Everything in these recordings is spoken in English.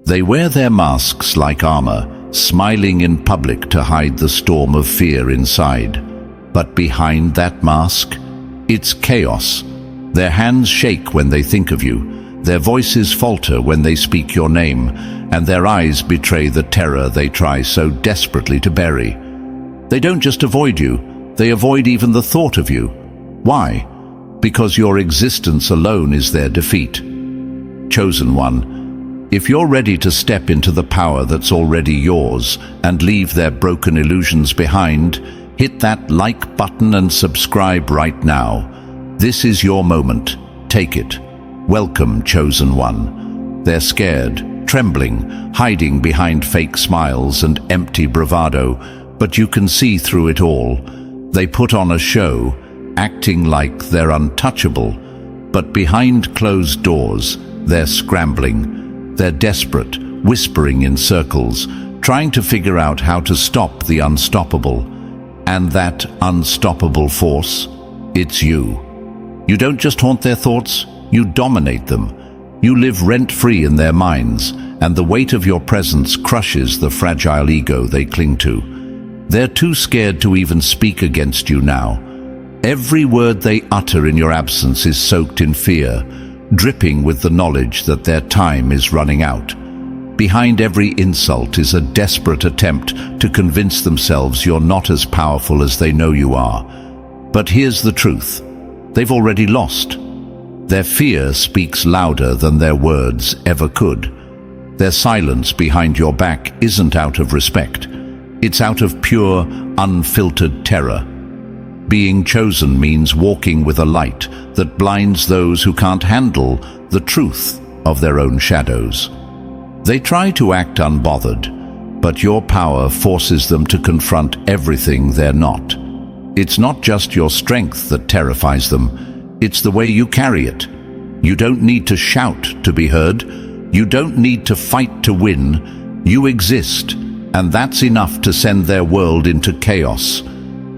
They wear their masks like armor, smiling in public to hide the storm of fear inside. But behind that mask, it's chaos. Their hands shake when they think of you, their voices falter when they speak your name, and their eyes betray the terror they try so desperately to bury. They don't just avoid you, they avoid even the thought of you. Why? Because your existence alone is their defeat. Chosen one, if you're ready to step into the power that's already yours and leave their broken illusions behind, hit that like button and subscribe right now. This is your moment. Take it. Welcome, Chosen One. They're scared, trembling, hiding behind fake smiles and empty bravado, but you can see through it all. They put on a show, acting like they're untouchable, but behind closed doors, they're scrambling. They're desperate, whispering in circles, trying to figure out how to stop the unstoppable. And that unstoppable force, it's you. You don't just haunt their thoughts, you dominate them. You live rent-free in their minds, and the weight of your presence crushes the fragile ego they cling to. They're too scared to even speak against you now. Every word they utter in your absence is soaked in fear, dripping with the knowledge that their time is running out. Behind every insult is a desperate attempt to convince themselves you're not as powerful as they know you are. But here's the truth. They've already lost. Their fear speaks louder than their words ever could. Their silence behind your back isn't out of respect. It's out of pure, unfiltered terror. Being chosen means walking with a light that blinds those who can't handle the truth of their own shadows. They try to act unbothered, but your power forces them to confront everything they're not. It's not just your strength that terrifies them, it's the way you carry it. You don't need to shout to be heard. You don't need to fight to win. You exist, and that's enough to send their world into chaos.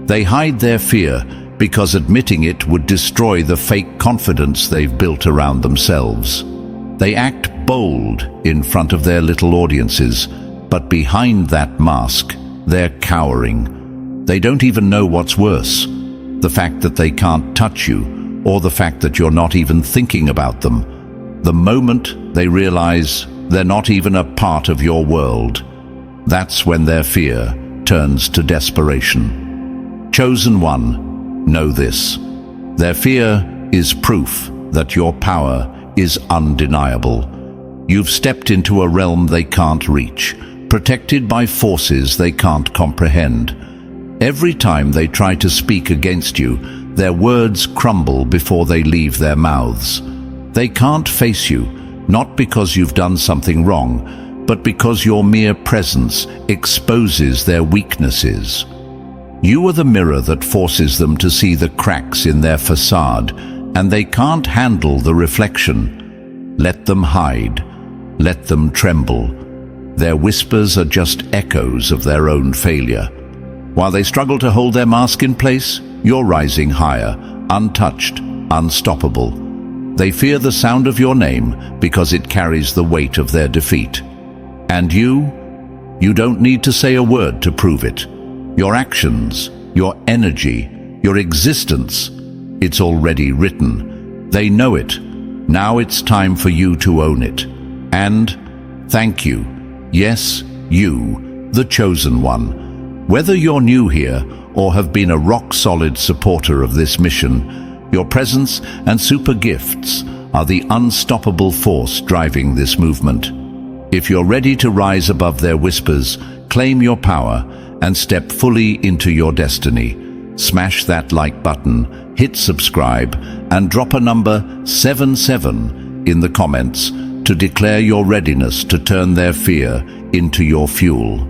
They hide their fear because admitting it would destroy the fake confidence they've built around themselves. They act bold in front of their little audiences, but behind that mask, they're cowering. They don't even know what's worse, the fact that they can't touch you, or the fact that you're not even thinking about them. The moment they realize they're not even a part of your world, that's when their fear turns to desperation. Chosen One, know this. Their fear is proof that your power is undeniable. You've stepped into a realm they can't reach, protected by forces they can't comprehend. Every time they try to speak against you, their words crumble before they leave their mouths. They can't face you, not because you've done something wrong, but because your mere presence exposes their weaknesses. You are the mirror that forces them to see the cracks in their facade, and they can't handle the reflection. Let them hide. Let them tremble. Their whispers are just echoes of their own failure. While they struggle to hold their mask in place, you're rising higher, untouched, unstoppable. They fear the sound of your name because it carries the weight of their defeat. And you don't need to say a word to prove it. Your actions, your energy, your existence, it's already written. They know it. Now it's time for you to own it. And thank you. Yes, you, the chosen one. Whether you're new here or have been a rock-solid supporter of this mission, your presence and super gifts are the unstoppable force driving this movement. If you're ready to rise above their whispers, claim your power, and step fully into your destiny, smash that like button, hit subscribe, and drop a number 77 in the comments to declare your readiness to turn their fear into your fuel.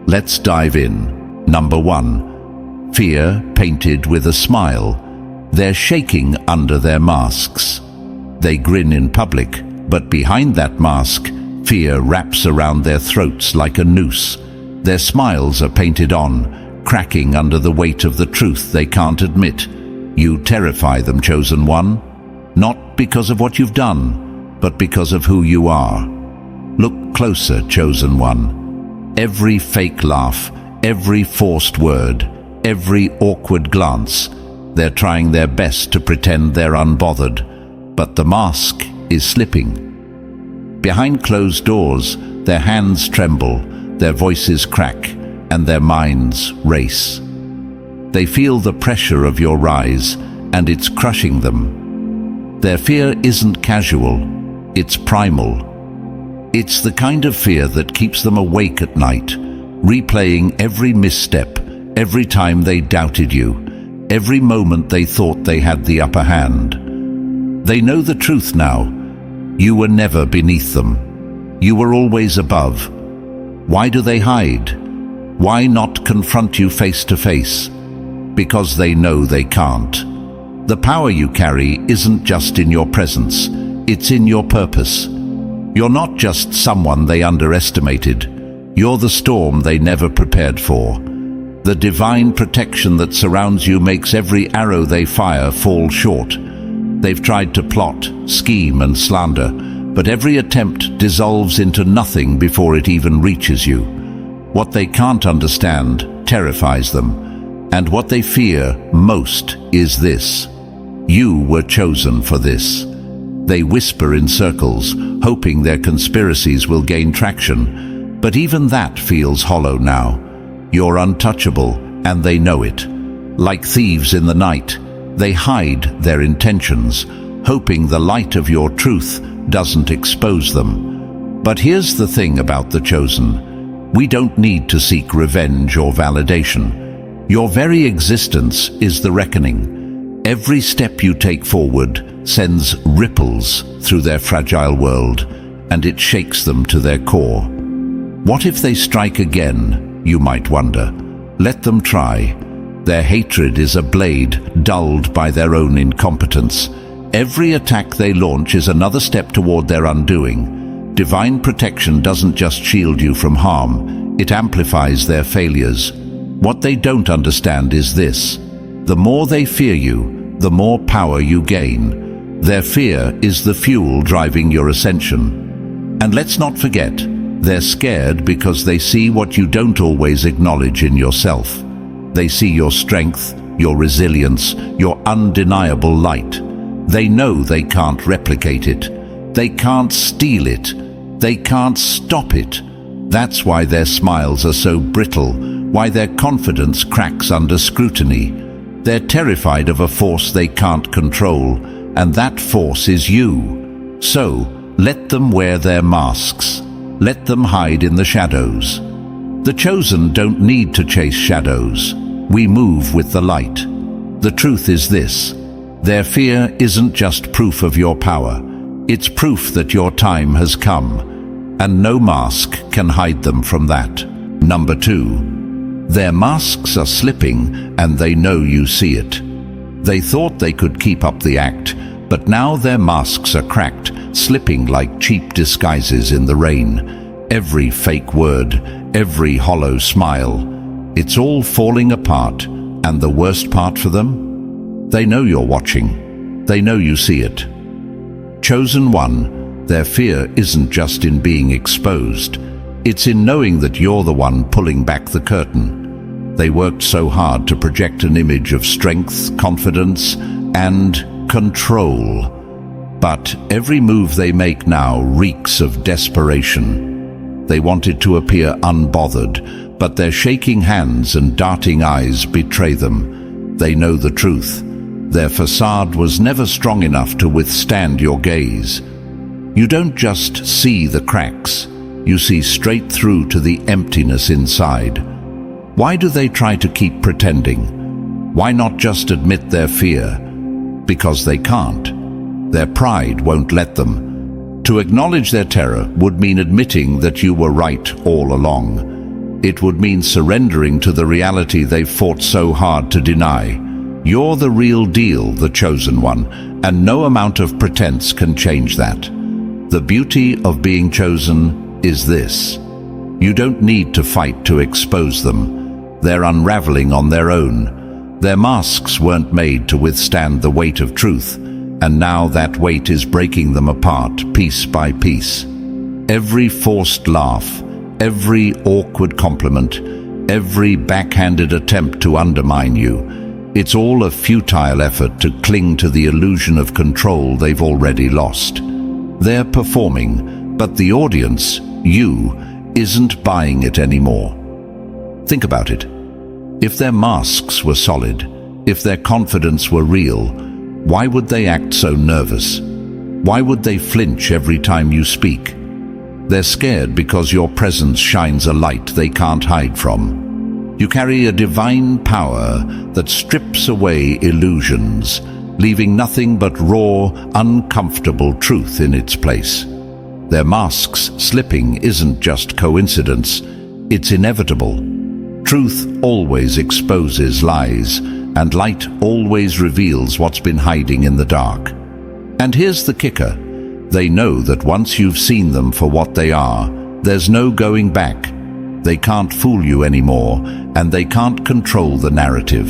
Let's dive in. Number 1. Fear painted with a smile. They're shaking under their masks. They grin in public, but behind that mask, fear wraps around their throats like a noose. Their smiles are painted on, cracking under the weight of the truth they can't admit. You terrify them, chosen one, not because of what you've done, but because of who you are. Look closer, chosen one. Every fake laugh, every forced word, every awkward glance, they're trying their best to pretend they're unbothered, but the mask is slipping. Behind closed doors, their hands tremble, their voices crack, and their minds race. They feel the pressure of your rise, and it's crushing them. Their fear isn't casual, it's primal. It's the kind of fear that keeps them awake at night, replaying every misstep, every time they doubted you, every moment they thought they had the upper hand. They know the truth now. You were never beneath them. You were always above. Why do they hide? Why not confront you face to face? Because they know they can't. The power you carry isn't just in your presence, it's in your purpose. You're not just someone they underestimated. You're the storm they never prepared for. The divine protection that surrounds you makes every arrow they fire fall short. They've tried to plot, scheme, and slander, but every attempt dissolves into nothing before it even reaches you. What they can't understand terrifies them, and what they fear most is this: you were chosen for this. They whisper in circles, hoping their conspiracies will gain traction, but even that feels hollow now. You're untouchable, and they know it. Like thieves in the night, they hide their intentions, hoping the light of your truth doesn't expose them. But here's the thing about the chosen: we don't need to seek revenge or validation. Your very existence is the reckoning. Every step you take forward sends ripples through their fragile world, and it shakes them to their core. What if they strike again? You might wonder. Let them try. Their hatred is a blade dulled by their own incompetence. Every attack they launch is another step toward their undoing. Divine protection doesn't just shield you from harm, it amplifies their failures. What they don't understand is this: the more they fear you, the more power you gain. Their fear is the fuel driving your ascension. And let's not forget, they're scared because they see what you don't always acknowledge in yourself. They see your strength, your resilience, your undeniable light. They know they can't replicate it. They can't steal it. They can't stop it. That's why their smiles are so brittle, why their confidence cracks under scrutiny. They're terrified of a force they can't control, and that force is you. So, let them wear their masks. Let them hide in the shadows. The chosen don't need to chase shadows. We move with the light. The truth is this: their fear isn't just proof of your power. It's proof that your time has come, and no mask can hide them from that. Number 2. Their masks are slipping, and they know you see it. They thought they could keep up the act, but now their masks are cracked, slipping like cheap disguises in the rain. Every fake word, every hollow smile, it's all falling apart, and the worst part for them? They know you're watching. They know you see it. Chosen one, their fear isn't just in being exposed. It's in knowing that you're the one pulling back the curtain. They worked so hard to project an image of strength, confidence, and control. But every move they make now reeks of desperation. They wanted to appear unbothered, but their shaking hands and darting eyes betray them. They know the truth. Their facade was never strong enough to withstand your gaze. You don't just see the cracks, you see straight through to the emptiness inside. Why do they try to keep pretending? Why not just admit their fear? Because they can't. Their pride won't let them. To acknowledge their terror would mean admitting that you were right all along. It would mean surrendering to the reality they've fought so hard to deny. You're the real deal, the chosen one, and no amount of pretense can change that. The beauty of being chosen is this: you don't need to fight to expose them. They're unraveling on their own. Their masks weren't made to withstand the weight of truth, and now that weight is breaking them apart piece by piece. Every forced laugh, every awkward compliment, every backhanded attempt to undermine you, it's all a futile effort to cling to the illusion of control they've already lost. They're performing, but the audience, you, isn't buying it anymore. Think about it. If their masks were solid, if their confidence were real, why would they act so nervous? Why would they flinch every time you speak? They're scared because your presence shines a light they can't hide from. You carry a divine power that strips away illusions, leaving nothing but raw, uncomfortable truth in its place. Their masks slipping isn't just coincidence, it's inevitable. Truth always exposes lies, and light always reveals what's been hiding in the dark. And here's the kicker. They know that once you've seen them for what they are, there's no going back. They can't fool you anymore, and they can't control the narrative.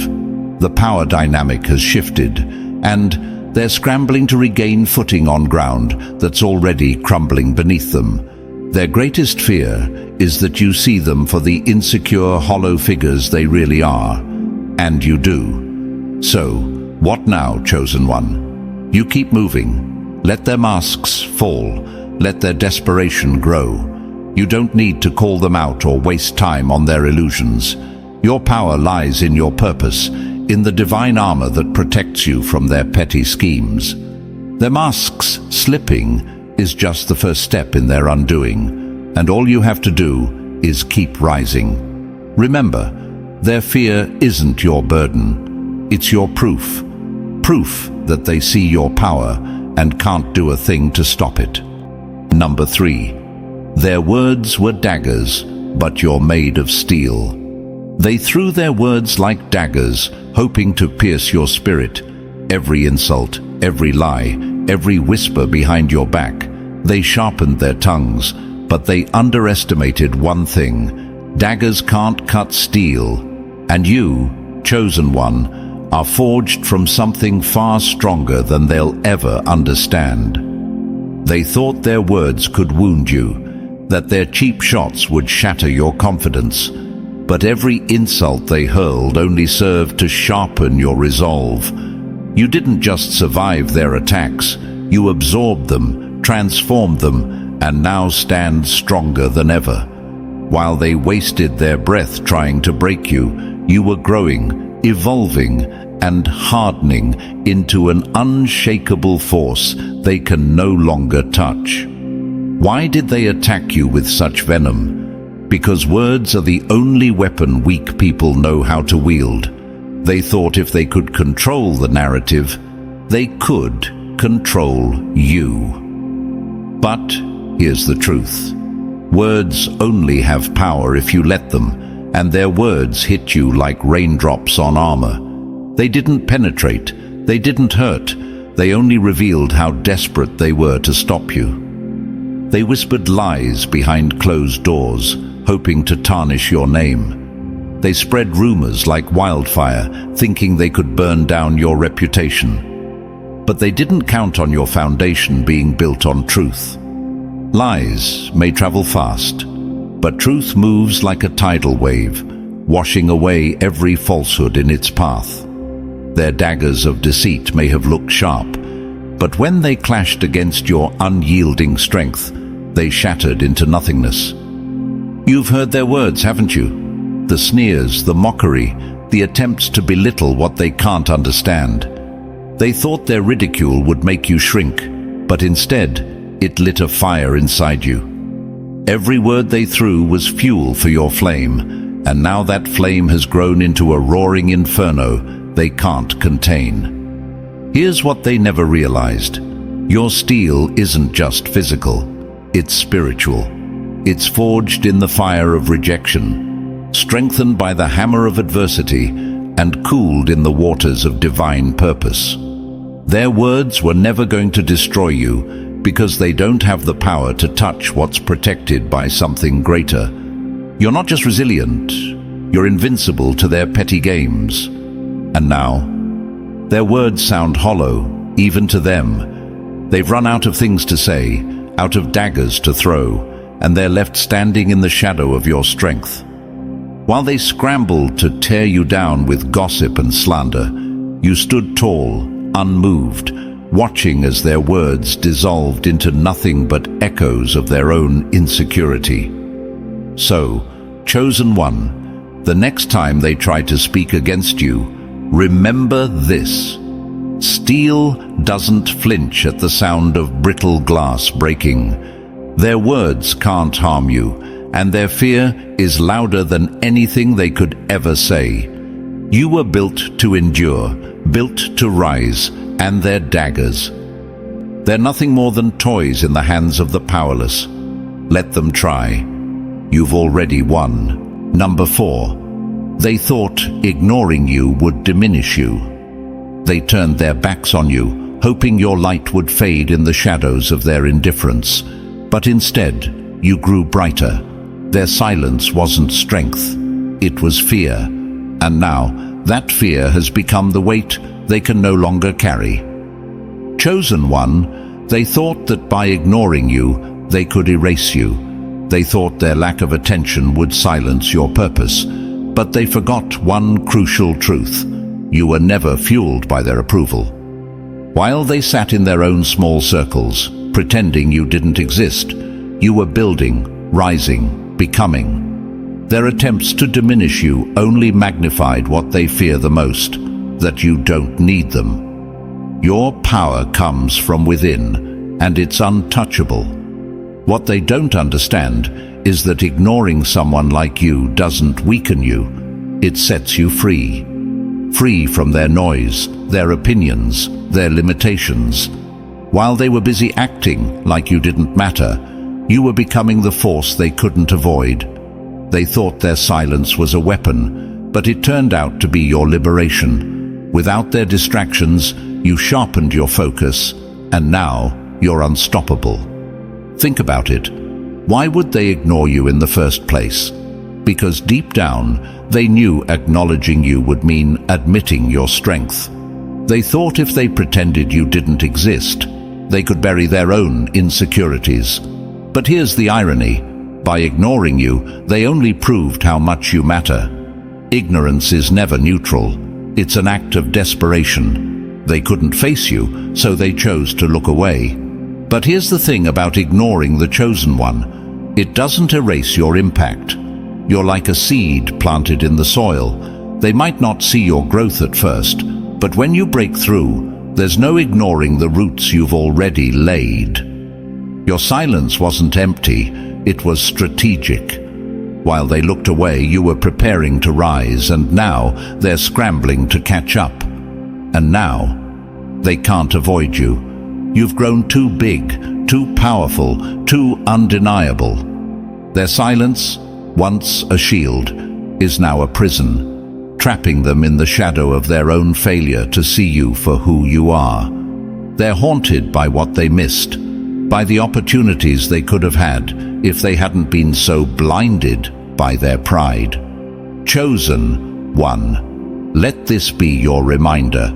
The power dynamic has shifted, and they're scrambling to regain footing on ground that's already crumbling beneath them. Their greatest fear is that you see them for the insecure, hollow figures they really are. And you do. So, what now, chosen one? You keep moving. Let their masks fall. Let their desperation grow. You don't need to call them out or waste time on their illusions. Your power lies in your purpose, in the divine armor that protects you from their petty schemes. Their masks slipping is just the first step in their undoing, and all you have to do is keep rising. Remember, their fear isn't your burden. It's your proof. Proof that they see your power and can't do a thing to stop it. Number 3. Their words were daggers, but you're made of steel. They threw their words like daggers, hoping to pierce your spirit. Every insult, every lie, every whisper behind your back. They sharpened their tongues, but they underestimated one thing. Daggers can't cut steel, and you, chosen one, are forged from something far stronger than they'll ever understand. They thought their words could wound you, that their cheap shots would shatter your confidence, but every insult they hurled only served to sharpen your resolve. You didn't just survive their attacks, you absorbed them, transformed them, and now stand stronger than ever. While they wasted their breath trying to break you, you were growing, evolving, and hardening into an unshakable force they can no longer touch. Why did they attack you with such venom? Because words are the only weapon weak people know how to wield. They thought if they could control the narrative, they could control you. But here's the truth. Words only have power if you let them, and their words hit you like raindrops on armor. They didn't penetrate, they didn't hurt, they only revealed how desperate they were to stop you. They whispered lies behind closed doors, hoping to tarnish your name. They spread rumors like wildfire, thinking they could burn down your reputation. But they didn't count on your foundation being built on truth. Lies may travel fast, but truth moves like a tidal wave, washing away every falsehood in its path. Their daggers of deceit may have looked sharp, but when they clashed against your unyielding strength, they shattered into nothingness. You've heard their words, haven't you? The sneers, the mockery, the attempts to belittle what they can't understand. They thought their ridicule would make you shrink, but instead, it lit a fire inside you. Every word they threw was fuel for your flame, and now that flame has grown into a roaring inferno they can't contain. Here's what they never realized. Your steel isn't just physical, it's spiritual. It's forged in the fire of rejection, strengthened by the hammer of adversity, and cooled in the waters of divine purpose. Their words were never going to destroy you, because they don't have the power to touch what's protected by something greater. You're not just resilient, you're invincible to their petty games. And now, their words sound hollow, even to them. They've run out of things to say, out of daggers to throw, and they're left standing in the shadow of your strength. While they scrambled to tear you down with gossip and slander, you stood tall, unmoved, watching as their words dissolved into nothing but echoes of their own insecurity. So, chosen one, the next time they try to speak against you, remember this. Steel doesn't flinch at the sound of brittle glass breaking. Their words can't harm you, and their fear is louder than anything they could ever say. You were built to endure, built to rise, and they're daggers. They're nothing more than toys in the hands of the powerless. Let them try. You've already won. Number 4. They thought ignoring you would diminish you. They turned their backs on you, hoping your light would fade in the shadows of their indifference. But instead, you grew brighter. Their silence wasn't strength, it was fear. And now, that fear has become the weight they can no longer carry. Chosen one, they thought that by ignoring you, they could erase you. They thought their lack of attention would silence your purpose. But they forgot one crucial truth. You were never fueled by their approval. While they sat in their own small circles, pretending you didn't exist, you were building, rising, becoming. Their attempts to diminish you only magnified what they fear the most, that you don't need them. Your power comes from within, and it's untouchable. What they don't understand is that ignoring someone like you doesn't weaken you, it sets you free. Free from their noise, their opinions, their limitations. While they were busy acting like you didn't matter, you were becoming the force they couldn't avoid. They thought their silence was a weapon, but it turned out to be your liberation. Without their distractions, you sharpened your focus, and now you're unstoppable. Think about it. Why would they ignore you in the first place? Because deep down, they knew acknowledging you would mean admitting your strength. They thought if they pretended you didn't exist, they could bury their own insecurities. But here's the irony. By ignoring you, they only proved how much you matter. Ignorance is never neutral. It's an act of desperation. They couldn't face you, so they chose to look away. But here's the thing about ignoring the chosen one. It doesn't erase your impact. You're like a seed planted in the soil. They might not see your growth at first, but when you break through, there's no ignoring the roots you've already laid. Your silence wasn't empty, it was strategic. While they looked away, you were preparing to rise, and now they're scrambling to catch up. And now, they can't avoid you. You've grown too big, too powerful, too undeniable. Their silence, once a shield, is now a prison, trapping them in the shadow of their own failure to see you for who you are. They're haunted by what they missed, by the opportunities they could have had if they hadn't been so blinded by their pride. Chosen one, let this be your reminder.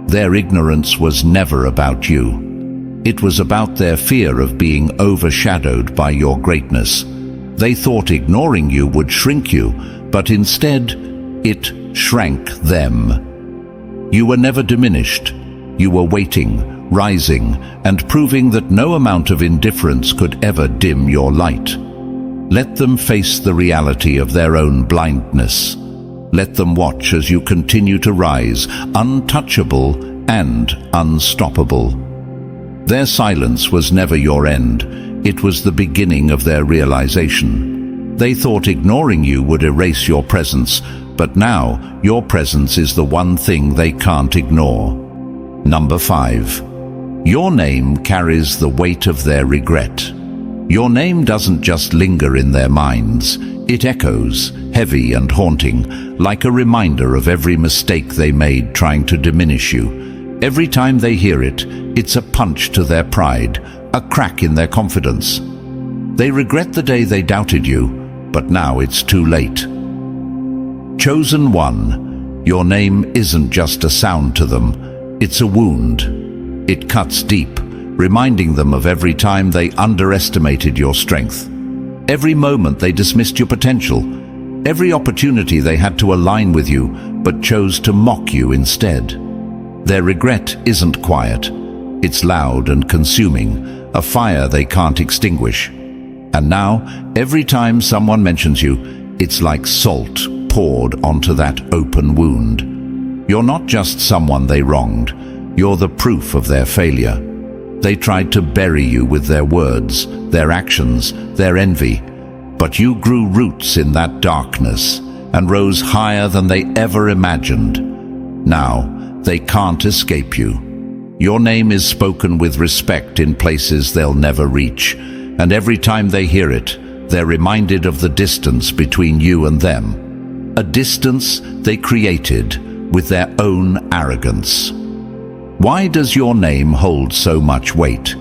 Their ignorance was never about you. It was about their fear of being overshadowed by your greatness. They thought ignoring you would shrink you, but instead, it shrank them. You were never diminished. You were waiting, rising, and proving that no amount of indifference could ever dim your light. Let them face the reality of their own blindness. Let them watch as you continue to rise, untouchable and unstoppable. Their silence was never your end. It was the beginning of their realization. They thought ignoring you would erase your presence, but now your presence is the one thing they can't ignore. Number 5. Your name carries the weight of their regret. Your name doesn't just linger in their minds. It echoes, heavy and haunting, like a reminder of every mistake they made trying to diminish you. Every time they hear it, it's a punch to their pride, a crack in their confidence. They regret the day they doubted you, but now it's too late. Chosen one, your name isn't just a sound to them, it's a wound. It cuts deep, reminding them of every time they underestimated your strength. Every moment they dismissed your potential. Every opportunity they had to align with you, but chose to mock you instead. Their regret isn't quiet. It's loud and consuming, a fire they can't extinguish. And now, every time someone mentions you, it's like salt poured onto that open wound. You're not just someone they wronged. You're the proof of their failure. They tried to bury you with their words, their actions, their envy. But you grew roots in that darkness and rose higher than they ever imagined. Now, they can't escape you. Your name is spoken with respect in places they'll never reach, and every time they hear it, they're reminded of the distance between you and them. A distance they created with their own arrogance. Why does your name hold so much weight?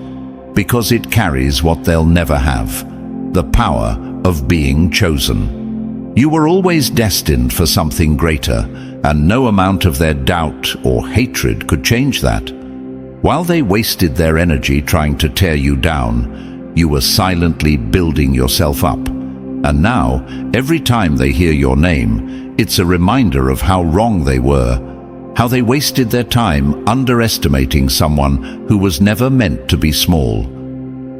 Because it carries what they'll never have: the power of being chosen. You were always destined for something greater, and no amount of their doubt or hatred could change that. While they wasted their energy trying to tear you down, you were silently building yourself up. And now, every time they hear your name, it's a reminder of how wrong they were, how they wasted their time underestimating someone who was never meant to be small.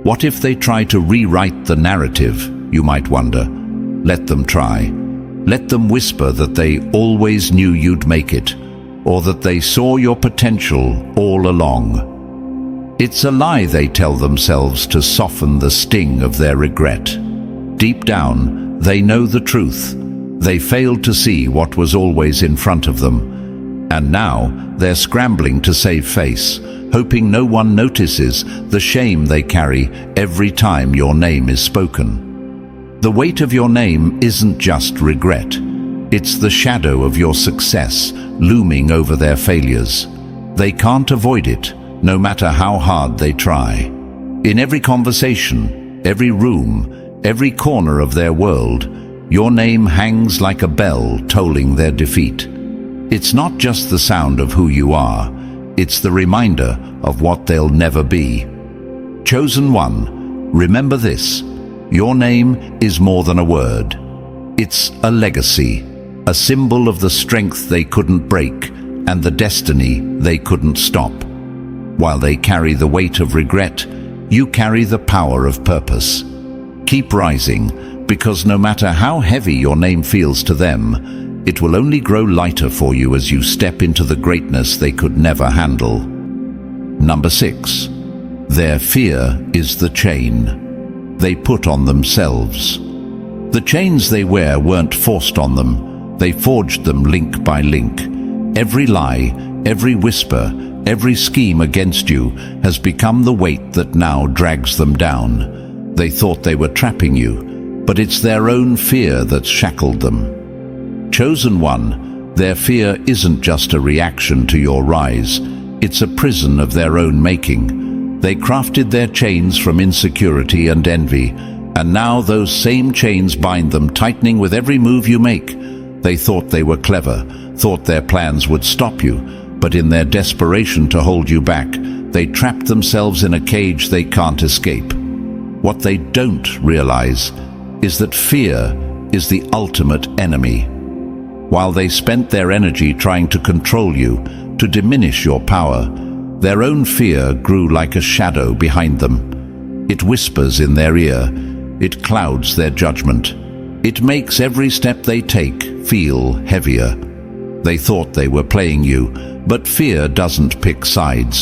What if they try to rewrite the narrative, you might wonder? Let them try. Let them whisper that they always knew you'd make it, or that they saw your potential all along. It's a lie they tell themselves to soften the sting of their regret. Deep down, they know the truth. They failed to see what was always in front of them. And now, they're scrambling to save face, hoping no one notices the shame they carry every time your name is spoken. The weight of your name isn't just regret. It's the shadow of your success looming over their failures. They can't avoid it, no matter how hard they try. In every conversation, every room, every corner of their world, your name hangs like a bell tolling their defeat. It's not just the sound of who you are, it's the reminder of what they'll never be. Chosen one, remember this: your name is more than a word. It's a legacy, a symbol of the strength they couldn't break and the destiny they couldn't stop. While they carry the weight of regret, you carry the power of purpose. Keep rising, because no matter how heavy your name feels to them, it will only grow lighter for you as you step into the greatness they could never handle. Number 6. Their fear is the chain they put on themselves. The chains they wear weren't forced on them. They forged them link by link. Every lie, every whisper, every scheme against you has become the weight that now drags them down. They thought they were trapping you, but it's their own fear that's shackled them. Chosen one, their fear isn't just a reaction to your rise. It's a prison of their own making. They crafted their chains from insecurity and envy, and now those same chains bind them, tightening with every move you make. They thought they were clever, thought their plans would stop you, but in their desperation to hold you back, they trapped themselves in a cage they can't escape. What they don't realize is that fear is the ultimate enemy. While they spent their energy trying to control you, to diminish your power, their own fear grew like a shadow behind them. It whispers in their ear. It clouds their judgment. It makes every step they take feel heavier. They thought they were playing you, but fear doesn't pick sides.